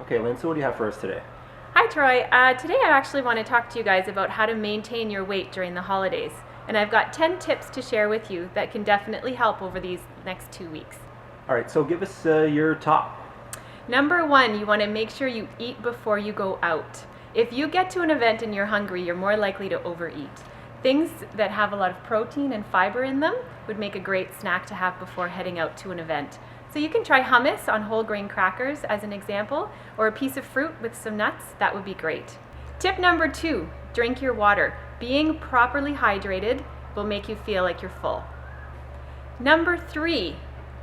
Okay, Lynn, so what do you have for us today? Hi Troy, today I actually want to talk to you guys about how to maintain your weight during the holidays. And I've got 10 tips to share with you that can definitely help over these next 2 weeks. All right, so give us your top. Number one, you want to make sure you eat before you go out. If you get to an event and you're hungry, you're more likely to overeat. Things that have a lot of protein and fiber in them would make a great snack to have before heading out to an event. So you can try hummus on whole grain crackers as an example, or a piece of fruit with some nuts. That would be great. Tip number two, drink your water. Being properly hydrated will make you feel like you're full. Number three,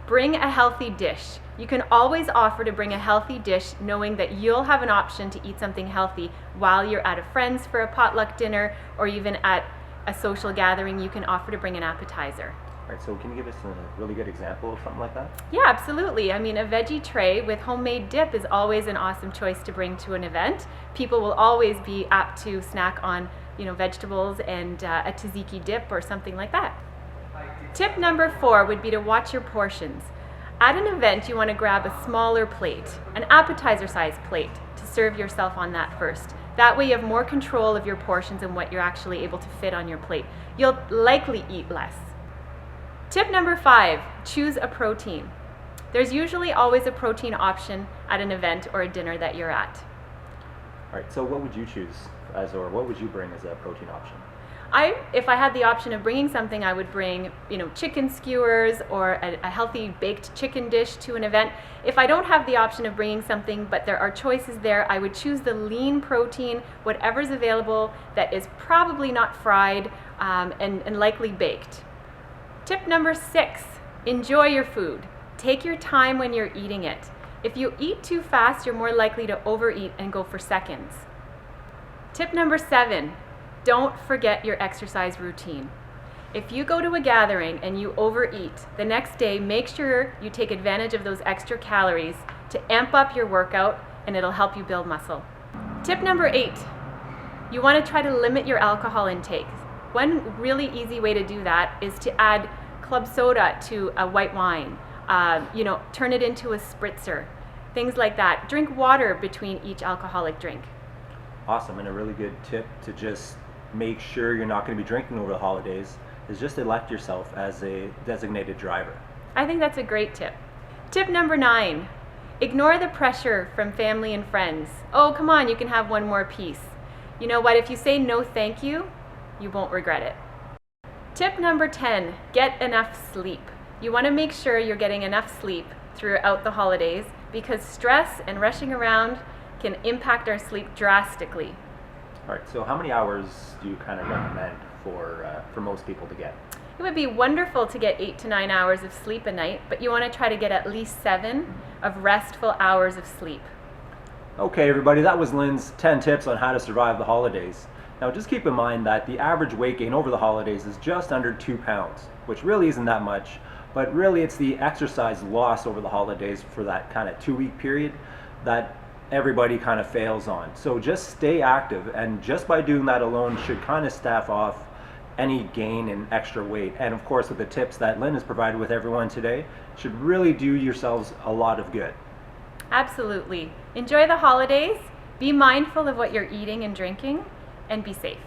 bring a healthy dish. You can always offer to bring a healthy dish knowing that you'll have an option to eat something healthy while you're at a friend's for a potluck dinner, or even at a social gathering. You can offer to bring an appetizer. All right, so can you give us a really good example of something like that? Yeah, absolutely. I mean, a veggie tray with homemade dip is always an awesome choice to bring to an event. People will always be apt to snack on, vegetables and a tzatziki dip or something like that. Tip number four would be to watch your portions. At an event, you want to grab a smaller plate, an appetizer size plate, to serve yourself on that first. That way you have more control of your portions and what you're actually able to fit on your plate. You'll likely eat less. Tip number five, choose a protein. There's usually always a protein option at an event or a dinner that you're at. All right, so what would you choose or what would you bring as a protein option? If I had the option of bringing something, I would bring, chicken skewers or a healthy baked chicken dish to an event. If I don't have the option of bringing something, but there are choices there, I would choose the lean protein, whatever's available that is probably not fried and likely baked. Tip number six, enjoy your food. Take your time when you're eating it. If you eat too fast, you're more likely to overeat and go for seconds. Tip number seven, don't forget your exercise routine. If you go to a gathering and you overeat, the next day make sure you take advantage of those extra calories to amp up your workout, and it'll help you build muscle. Tip number eight, you want to try to limit your alcohol intake. One really easy way to do that is to add club soda to a white wine. Turn it into a spritzer, things like that. Drink water between each alcoholic drink. Awesome, and a really good tip to just make sure you're not going to be drinking over the holidays is just elect yourself as a designated driver. I think that's a great tip. Tip number nine, ignore the pressure from family and friends. Oh, come on, you can have one more piece. You know what, if you say no thank you, you won't regret it. Tip number 10, get enough sleep. You want to make sure you're getting enough sleep throughout the holidays because stress and rushing around can impact our sleep drastically. All right, so how many hours do you kind of recommend for most people to get? It would be wonderful to get 8 to 9 hours of sleep a night, but you want to try to get at least 7 of restful hours of sleep. Okay, everybody, that was Lynn's 10 tips on how to survive the holidays. Now, just keep in mind that the average weight gain over the holidays is just under 2 pounds, which really isn't that much, but really it's the exercise loss over the holidays for that kind of 2-week period that everybody kind of fails on. So just stay active, and just by doing that alone should kind of stave off any gain in extra weight. And of course, with the tips that Lynn has provided with everyone today, should really do yourselves a lot of good. Absolutely. Enjoy the holidays, be mindful of what you're eating and drinking, and be safe.